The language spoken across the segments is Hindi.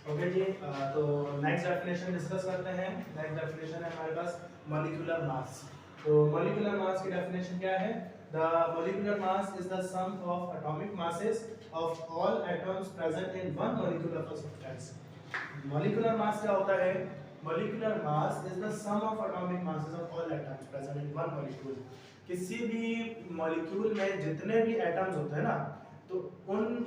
ओके जी, तो नेक्स्ट डेफिनेशन डिस्कस करते हैं। नेक्स्ट डेफिनेशन है हमारे पास मॉलिक्यूलर मास। तो मॉलिक्यूलर मास की डेफिनेशन क्या है? The molecular mass is the sum of atomic masses of all atoms present in one molecule of a substance. Molecular mass क्या होता है? Molecular mass is the sum of atomic masses of all atoms present in one molecule. किसी भी मॉलिक्यूल में जितने भी एटम्स होते हैं ना, तो उन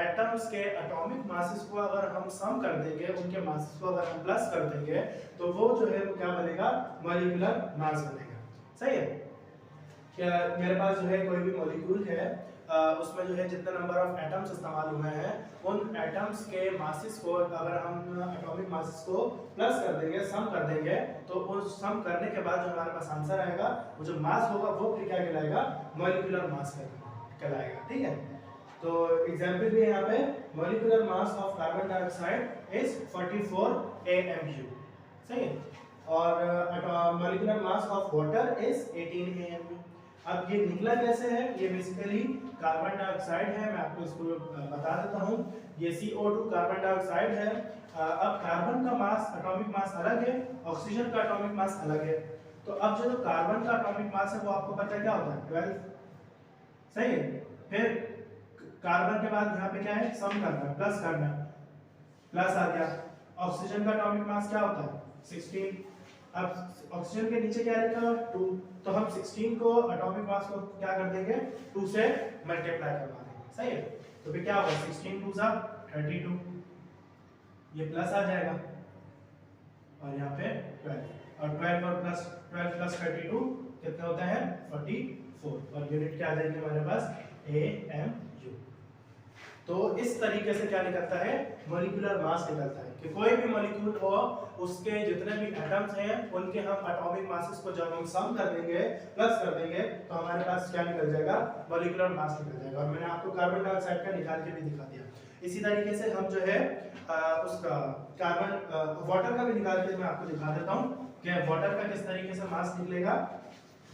एटम्स के एटॉमिक मासेस को अगर हम सम कर देंगे, उनके मासेस को अगर हम प्लस कर देंगे, तो वो जो है वो क्या बनेगा? मॉलिक्यूलर मास बनेगा। सही है? क्या मेरे पास जो है कोई भी मॉलिक्यूल है, उसमें जो है जितना नंबर ऑफ एटम्स इस्तेमाल हुए हैं, उन एटम्स के मासेस को अगर हम एटॉमिक मासेस को प्लस कर देंगे, सम कर देंगे, तो उस सम करने के बाद जो हमारे पास आंसर आएगा, वो जो मास होगा वो फिर क्या कहलाएगा? मॉलिक्यूलर मास कहलाएगा। ठीक है? तो एग्जांपल भी है यहाँ पे, molecular mass of carbon dioxide is 44 AMU। सही है? और molecular mass of water is 18 AMU। अब ये निकला कैसे है? ये बेसिकली कार्बन डाइऑक्साइड है, मैं आपको इसको बता देता हूँ। ये CO2 कार्बन डाइऑक्साइड है। अब कार्बन का मास, एटॉमिक मास अलग है, ऑक्सीजन का एटॉमिक मास अलग है। तो अब जो कार्बन का एटॉमिक मास है वो आपको पता है क्या होता है? 12। सही है? फिर कार्बन के बाद यहाँ पे क्या है? सम करना है, प्लस करना है, प्लस आ गया। ऑक्सीजन का एटॉमिक मास क्या होता है? 16। अब ऑक्सीजन के नीचे क्या लिखा है? 2। तो हम 16 को एटॉमिक मास को क्या कर देंगे? 2 से मल्टीप्लाई करवा देंगे। सही है? तो फिर क्या होगा? 16 2 सा 32, ये प्लस आ जाएगा, और यहाँ पे 12, और 12 और प्लस 12 प्लस 32 कितना होता है? 44, और यूनिट क्या आ जाएगी हमारे पास? AMU। तो इस तरीके से क्या निकलता है? मॉलिक्यूलर मास निकलता है कि कोई भी मॉलिक्यूल हो, उसके जितने भी एटम्स हैं, उनके हम एटॉमिक मासेस को जब हम सम कर देंगे, प्लस कर देंगे, तो हमारे पास क्या निकल जाएगा? मॉलिक्यूलर मास निकल जाएगा। और मैंने आपको कार्बन डाइऑक्साइड का निकाल के भी दिखा दिया। इसी तरीके से हम जो है उसका कार्बन वाटर का भी निकाल के मैं आपको दिखा देता हूँ कि वाटर का किस तरीके से मास निकलेगा।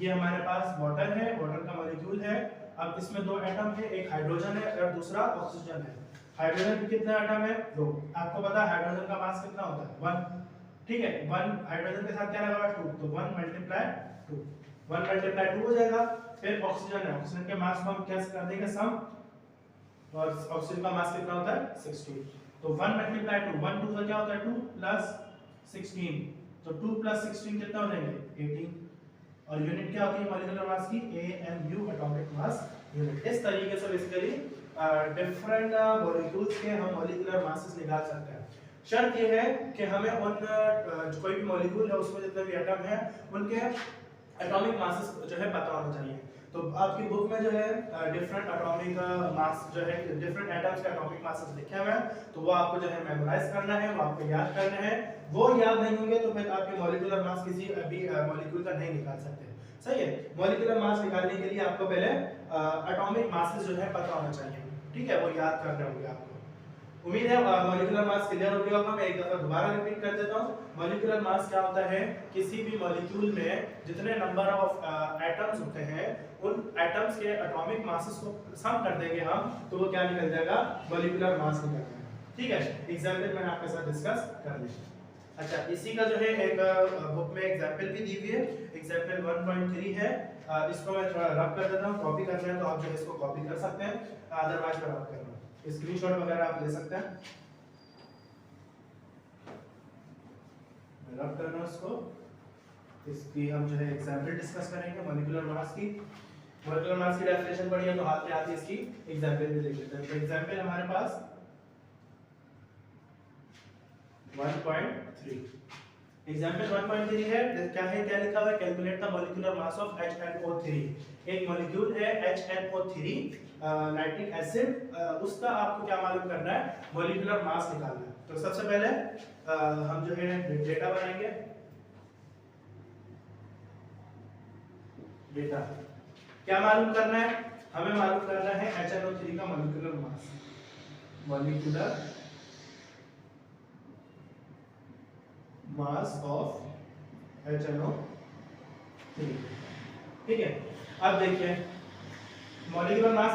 ये हमारे पास वाटर है, वाटर का मॉलिक्यूल है। अब इसमें दो एटम है, एक हाइड्रोजन है और दूसरा ऑक्सीजन है। हाइड्रोजन के कितने एटम है? 2। आपको पता है हाइड्रोजन का मास कितना होता है? 1। ठीक है? 1 हाइड्रोजन के साथ क्या लगा हुआ है? 2, तो 1 मल्टीप्लाई 2, 1 मल्टीप्लाई 2 हो जाएगा। फिर ऑक्सीजन है, ऑक्सीजन के मास को हम कैसे कर देंगे? सम, और ऑक्सीजन का मास कितना होता है? 16। तो 1 मल्टीप्लाई 2, 1 2 का क्या होता है? 2 प्लस 16, तो 2 प्लस 16 कितना हो जाएंगे? 18। और यूनिट क्या होती है मॉलिक्यूलर मास की? AMU, atomic mass unit. इस तरीके से बेसिकली डिफरेंट मॉलिक्यूल्स के हम मॉलिक्यूलर मासेस निकाल सकते हैं। शर्त ये है कि हमें उन कोई भी मॉलिक्यूल है उसमें जितने भी एटम है, उनके एटॉमिक मासेस जो है पता होना चाहिए। तो आपकी बुक में जो है डिफरेंट एटॉमिक मास जो है, डिफरेंट एटम्स के एटॉमिक मासेस लिखे हुए हैं, तो वो आपको जो है मेमोराइज करना है, वो आपको याद करना है। वो याद नहीं होंगे तो फिर आपके मॉलिक्यूलर मास किसी भी मॉलिक्यूल का नहीं निकाल सकते। सही है? मॉलिक्यूलर मास निकालने के लिए आपको पहले एटॉमिक मासेस जो है पता होना चाहिए। ठीक है? वो याद करने होंगे आपको। उम्मीद है मॉलिक्यूलर मास क्लियर हो गया होगा। मैं एक दफा दोबारा रिपीट कर देता हूँ। मॉलिक्यूलर मास क्या होता है? किसी भी मॉलिक्यूल में जितने नंबर ऑफ एटम्स होते हैं, उन एटम्स के एटॉमिक मासेस को सम कर देंगे हम, तो वो क्या निकल जाएगा? मॉलिक्यूलर मास निकल जाएगा। ठीक है? एग्जांपल मैंने आपके साथ डिस्कस कर लिया। अच्छा, इसी का जो है एक बुक में एग्जांपल भी दी हुई है। एग्जांपल 1.3 है। इसको मैं थोड़ा रब कर देता हूँ। कॉपी करना है तो आप जो है इसको कॉपी कर सकते हैं, अदरवाइज मैं रब कर रहा हूँ। स्क्रीनशॉट वगैरह आप ले सकते हैं। मैं रब कर रहा हूँ इसको। इसकी हम जो है एग्जांपल डिस्कस करेंगे मॉलिक्यूलर मास की। मॉलिक्यूलर मास की डेफिनेशन पढ़ी है तो हाथ में आती है, इसकी एग्जांपल भी देख लेते हैं। तो एग्जांपल हमारे पास 1.3। एग्जांपल 1.3 है। क्या है? क्या लिखा हुआ है? Calculate the molecular mass of HNO3। एक मॉलिक्यूल है HNO3 नाइट्रिक एसिड, उसका आपको क्या मालूम करना है? मॉलिक्यूलर मास निकालना है। तो सबसे पहले हम जो है डेटा बनाएंगे। डेटा क्या मालूम करना है? हमें मालूम करना है HNO3 का molecular mass. Molecular mass of HNO3। ठीक है? अब देखिए मॉलिक्यूलर मास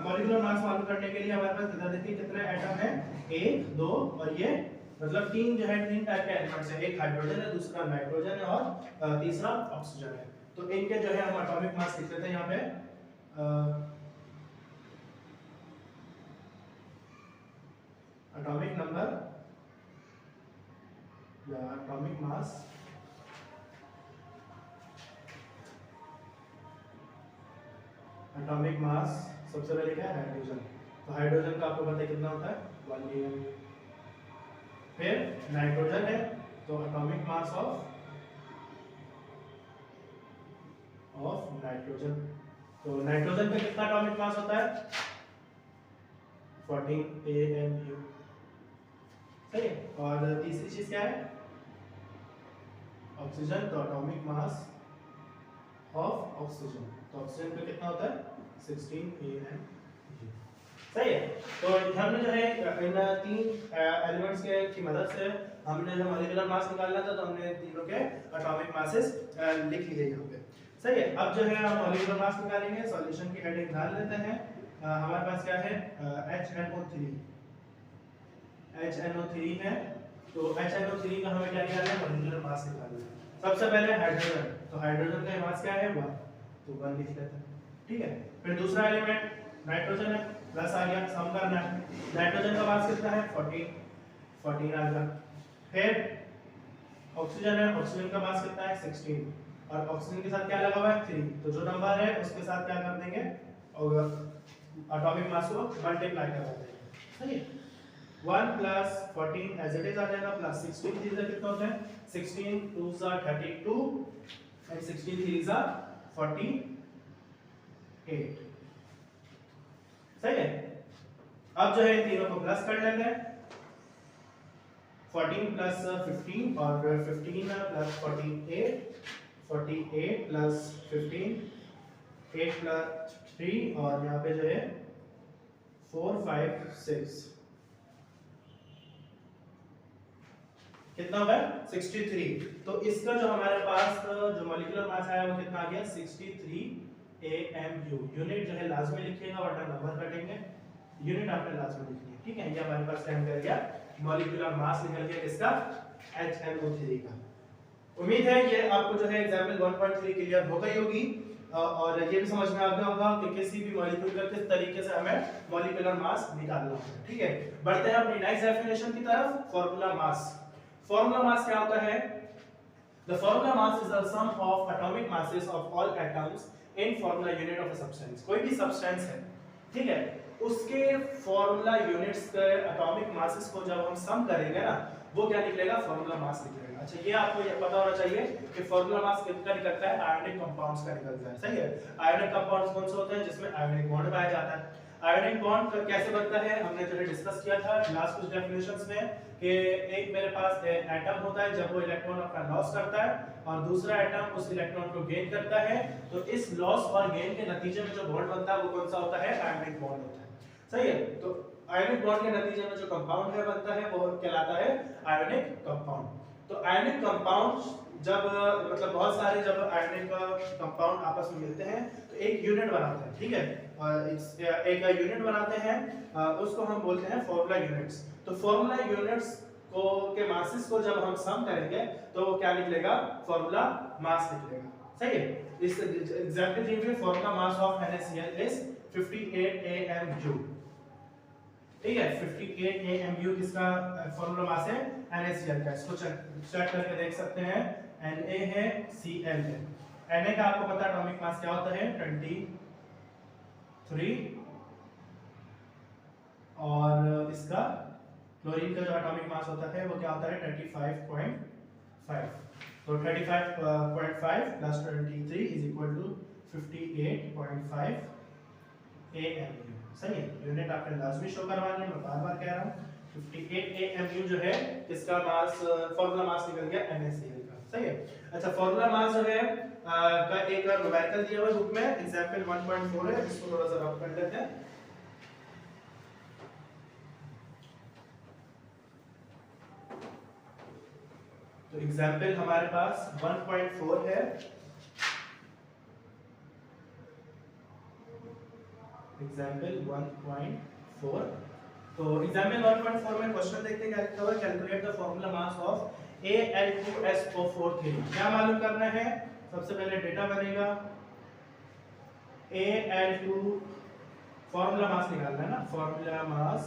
मॉलिक्यूलर मास मालूम करने के लिए हमारे पास बता देखिए कितने एटम है, 1 2 और ये मतलब तीन जो है तीन टाइप के एलिमेंट्स है, एक हाइड्रोजन है, दूसरा नाइट्रोजन है और तीसरा ऑक्सीजन है। तो इनके जो है हम एटॉमिक मास लिख लेते हैं यहाँ पे एटॉमिक नंबर या एटॉमिक मास एटॉमिक मास सबसे पहले क्या है हाइड्रोजन। तो हाइड्रोजन का आपको पता है कितना होता है 1 न्यूटन। फिर नाइट्रोजन है तो एटॉमिक मास ऑफ नाइट्रोजन, तो नाइट्रोजन का कितना एटॉमिक मास होता है 14 AMU, सही है। और तीसरी चीज क्या है ऑक्सीजन, तो एटॉमिक मास ऑफ ऑक्सीजन, तो ऑक्सीजन का कितना होता है 16 AMU, सही है। तो हमने जो है इन तीन एलिमेंट्स के की मदद से हमने जो मॉलिक्यूलर मास निकालना था, तो हमने तीनों के एटॉमिक मासेस लिख लिए यहाँ पे, सही है। अब जो है हम मॉलिक्यूलर मास निकालेंगे, सॉल्यूशन की हेडिंग डाल लेते हैं। हमारे पास क्या है HNO3 है, तो HNO3 का हमें क्या निकालना है मॉलिक्यूलर मास निकालना है। सबसे पहले हाइड्रोजन, तो हाइड्रोजन का मास क्या है 1, तो 1 लिख लेते हैं, ठीक है। फिर दूसरा एलिमेंट नाइट्रोजन है, प्लस आ गया, सम करना है, नाइट्रोजन का मास कितना है 14 आ गया। फिर ऑक्सीजन है, ऑक्सीजन का मास कितना है 16 और ऑक्सीजन के साथ क्या लगा हुआ है 3, तो जो नंबर है उसके साथ क्या कर देंगे और एटॉमिक मास को मल्टीप्लाई कर देंगे, सही है। 1 प्लस 14 एज इट इज आ जाएगा, प्लस 16 3 से कितना होता है 16 2 सा 32 एंड 16 3 सा 48, सही है। अब जो है इन तीनों को प्लस कर लेते हैं, 14 प्लस 15 और 15 प्लस 48 48 प्लस 15 8 प्लस 3 और यहाँ पे जो है 4 5 6 कितना होगा 63। तो इसका जो हमारे पास जो मॉलिक्यूलर मास आया वो कितना आ गया 63 AMU। यूनिट जो है लाजमी लिखिएगा वरना नंबर कटेंगे, यूनिट आपने लाजमी लिखनी है, ठीक है। ये हमारे पास स्टैंड कर गया मॉलिक्यूलर मास निकल गया किसका HNO3 का। उम्मीद है ये आपको जो है एग्जाम्पल 1.3 क्लियर हो गई होगी और ये भी समझ में आ गया होगा कि किसी भी मॉलिक्यूल का किस तरीके से हमें मॉलिक्यूलर मास निकालना है, ठीक है। बढ़ते हैं अपनी नेक्स्ट डेफिनेशन की तरफ, फार्मूला मास। फार्मूला मास क्या होता है? The formula mass is the sum of atomic masses of all atoms in formula unit of a substance। कोई भी सब्सटेंस है, ठीक है, उसके फॉर्मूला यूनिट्स के एटॉमिक मासेस को जब हम सम करेंगे ना, वो क्या निकलेगा फार्मूला मास निकलेगा। अच्छा, ये आपको ये पता होना चाहिए कि फार्मूला मास किसका निकलता है, आयोनिक कंपाउंड्स का निकलता है, सही है। आयोनिक कंपाउंड्स कौन से होते हैं जिसमें आयोनिक बॉन्ड पाया जाता है। आयोनिक बॉन्ड कैसे बनता है हमने जो है डिस्कस किया था लास्ट कुछ डेफिनेशंस में कि एक मेरे पास एटम होता है, जब वो इलेक्ट्रॉन अपना लॉस करता है और दूसरा एटम उस इलेक्ट्रॉन को गेन करता है, तो इस लॉस और गेन के नतीजे में जो बॉन्ड बनता है वो कौन सा होता है, आयोनिक बॉन्ड होता है, सही है। तो आयोनिक बॉन्ड के नतीजे में जो कंपाउंड है बनता है वो कहलाता है आयोनिक कंपाउंड। तो आयोनिक कंपाउंड जब मतलब बहुत सारे जब आयोनिक कंपाउंड आपस में मिलते हैं तो एक यूनिट बनाते हैं, ठीक है, एक यूनिट बनाते हैं, उसको हम बोलते हैं फॉर्मूला यूनिट्स। तो फॉर्मूला यूनिट्स को के मासेस को जब हम सम करेंगे तो क्या निकलेगा, फॉर्मूला मास निकलेगा, सही है। इस एग्जांपल लीजिए, formula mass of NaCl is 58 AMU, ठीक है। 58 AMU किसका फॉर्मूला मास है, NaCl का। इसको चेक करके देख सकते हैं, Na है Cl है। Na का आपको पता है एटॉमिक मास क्या होता है 23 और इसका क्लोरीन का जो एटॉमिक मास होता है वो क्या होता है 35.5। तो 35.5 plus 23 is equal to 58.5 AMU, सही है। यूनिट आपने लाजमी शो करवानी है, मैं बार-बार कह रहा हूं। 58 AMU जो है इसका मास फार्मूला मास निकल गया NaCl का, सही है। अच्छा, फार्मूला मास जो है का एक न्यूमेरिकल दिया हुआ है बुक में, एग्जांपल 1.4 है, इसको थोड़ा सा रफ कर लेते हैं। तो एग्जांपल हमारे पास 1.4 है, एग्जाम्पल 1.4। तो एग्जाम्पल 1.4 में क्वेश्चन देखते हैं क्या लिखा हुआ है, calculate the formula mass of Al2SO4 क्या मालूम करना है। सबसे पहले डेटा बनेगा Al2, फार्मूला मास निकालना है ना, फार्मूला मास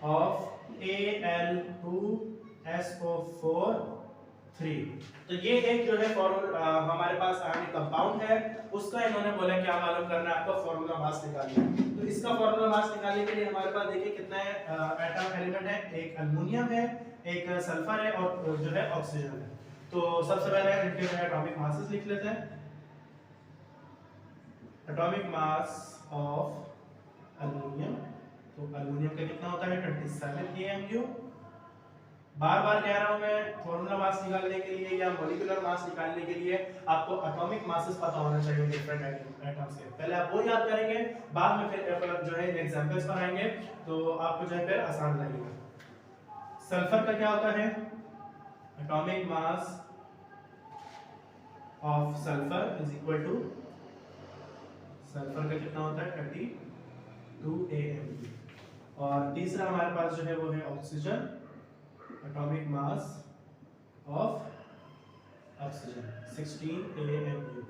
ऑफ Al2SO4 तो ये एक जो है फॉर्मूला हमारे पास आयनिक कंपाउंड है, उसका इन्होंने बोला क्या मालूम करना है आपको, फॉर्मूला मास निकालना है। तो इसका फॉर्मूला मास निकालने के लिए हमारे पास देखिए कितना एटम एलिमेंट है, एक अल्युमिनियम है, एक सल्फर है और जो है ऑक्सीजन है। तो सबसे पहले इनके जो है एटॉमिक मासेस लिख लेते हैं। एटॉमिक मास ऑफ अल्युमिनियम, तो अल्युमिनियम का कितना होता है 27 AMU। बार बार कह रहा हूं मैं, फॉर्मूला मास निकालने के लिए या मॉलिक्यूलर मास निकालने के लिए आपको एटॉमिक मासेस पता होना चाहिए डिफरेंट एटम्स के। पहले आप वो याद करेंगे, बाद में फिर जो है एग्जांपल्स पर आएंगे तो आपको जो है फिर आसान लगेगा। सल्फर का क्या होता है, atomic mass of sulphur is equal to, sulphur का कितना होता है 32 AMU। और तीसरा हमारे पास जो है वो है oxygen, atomic mass of oxygen 16 AMU।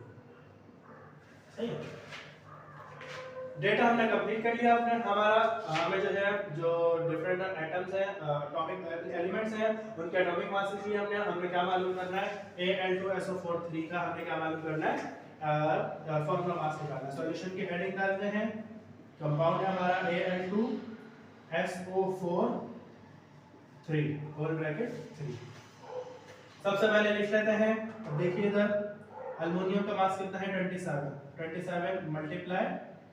सही है, डेटा हमने कंप्लीट कर लिया। अपने हमें जो है जो डिफरेंट एटम्स हैं, एटॉमिक एलिमेंट्स हैं, उनके एटॉमिक मासेस लिए हमने क्या मालूम करना है, Al2SO4 का हमें क्या मालूम करना है, फॉर्मूला मास निकालना है। सॉल्यूशन की हेडिंग डालते हैं, कंपाउंड है हमारा Al2SO4 होल ब्रैकेट 3। सबसे पहले लिख लेते हैं। अब देखिए इधर अल्युमिनियम का मास कितना है 27 मल्टीप्लाई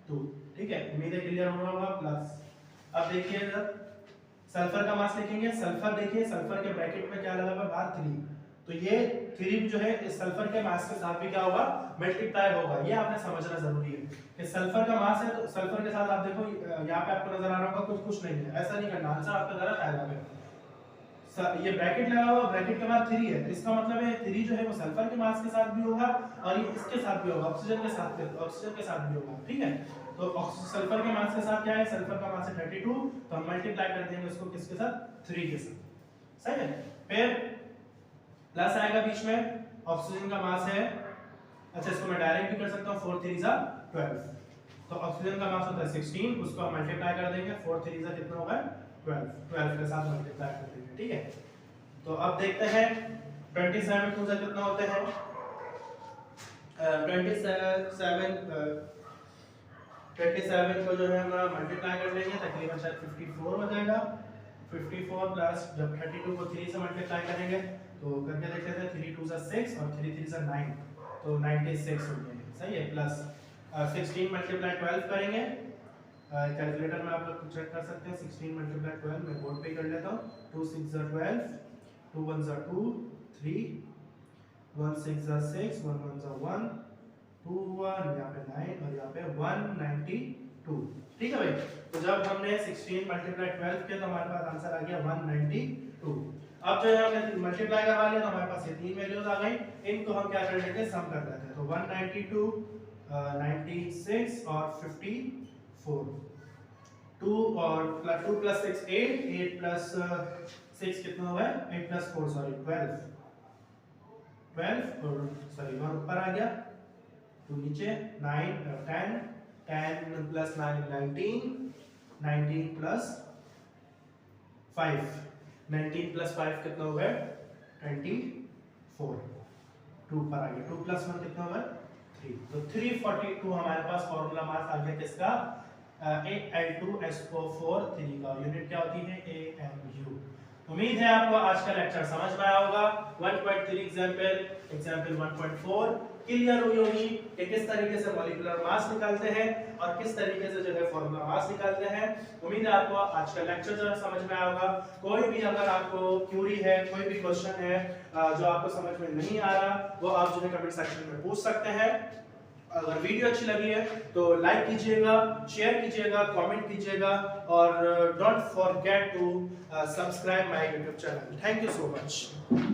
2, ठीक है, उम्मीद है क्लियर हो रहा होगा प्लस। अब देखिए इधर सल्फर का मास लिखेंगे। सल्फर देखिए, सल्फर के ब्रैकेट में क्या लगा हुआ है बाहर 3, तो ये 3 जो है इस सल्फर के मास के साथ भी क्या होगा मल्टीप्लाई होगा। ये आपने समझना जरूरी है कि सल्फर का मास है तो सल्फर के साथ आप देखो यहाँ पे आपको नजर आ रहा होगा कुछ नहीं है, ऐसा नहीं करना, आंसर आपका गलत आएगा। ये ब्रैकेट लगा हुआ, ब्रैकेट के बाद 3 है, इसका मतलब है 3 जो है वो सल्फर के मास के साथ भी होगा और ये इसके साथ भी होगा, ऑक्सीजन के साथ भी होगा, ठीक है। तो सल्फर के मास के साथ क्या है, सल्फर का मास है 32, तो हम मल्टीप्लाई कर देंगे उसको किसके साथ 3 के साथ, सही है। फिर प्लस आएगा बीच में, ऑक्सीजन का मास है, अच्छा इसको मैं डायरेक्ट भी कर सकता हूं, 4 3 12, तो ऑक्सीजन का मास होता है 16, उसको हम मल्टीप्लाई कर देंगे, 4 3 कितना होगा 12 के साथ मल्टीप्लाई कर देंगे, ठीक है। तो अब देखते हैं 27 2 से कितना होते हैं, 27 को जो है हम मल्टीप्लाई कर लेंगे, तकरीबन शायद 54 हो जाएगा। 54 प्लस जब 32 को 3 से मल्टीप्लाई करेंगे तो करके देख लेते हैं, 3 2 6 और 3 3 9, तो 96 हो गए, सही है। प्लस 16 मल्टीप्लाई 12 करेंगे, कैलकुलेटर में आप लोग चेक कर सकते हैं, 16 मल्टीप्लाई 12 मैं बोर्ड पे कर लेता हूँ, 2 6 12, 2 1 2 3, 1 6 6, 1 1 1, 2 1, यहाँ पे 9 और यहाँ पे 192, ठीक है भाई। तो जब हमने 16 मल्टीप्लाई 12 किया तो हमारे पास आंसर आ गया 192। अब जो है हमने मल्टीप्लाई करवा लिया तो हमारे पास ये 3 वैल्यूज आ गई, इनको हम क्या कर लेते हैं, सम कर लेते हैं। तो 192, 96 और 54, 2 और 2 प्लस 6 8, 8 प्लस 6 कितना हुआ है 8 प्लस 4 सॉरी 12 और सॉरी 1 ऊपर आ गया, 2 नीचे, 9 10 प्लस 9 19, 19 प्लस 5, 19 प्लस 5 कितना हुआ है 24, 2 ऊपर आ गया, 2 प्लस 1 कितना हुआ 3, तो 342 हमारे पास फॉर्मूला मास आ गया किसका, Al2SO4 का। यूनिट क्या होती है AMU। उम्मीद है आपको आज का लेक्चर समझ में आया होगा। 1.3 एग्जांपल 1.4 क्लियर हुई होगी कि किस तरीके से मॉलिक्यूलर मास निकालते हैं और किस तरीके से जो है फॉर्मूला मास निकालते हैं। उम्मीद है आपको आज का लेक्चर जो है समझ में आया होगा। कोई भी अगर आपको क्यूरी है, कोई भी क्वेश्चन है जो आपको समझ में नहीं आ रहा, वो आप जो है कमेंट सेक्शन में पूछ सकते हैं। अगर वीडियो अच्छी लगी है तो लाइक कीजिएगा, शेयर कीजिएगा, कमेंट कीजिएगा और don't forget to subscribe my YouTube channel. Thank you so much.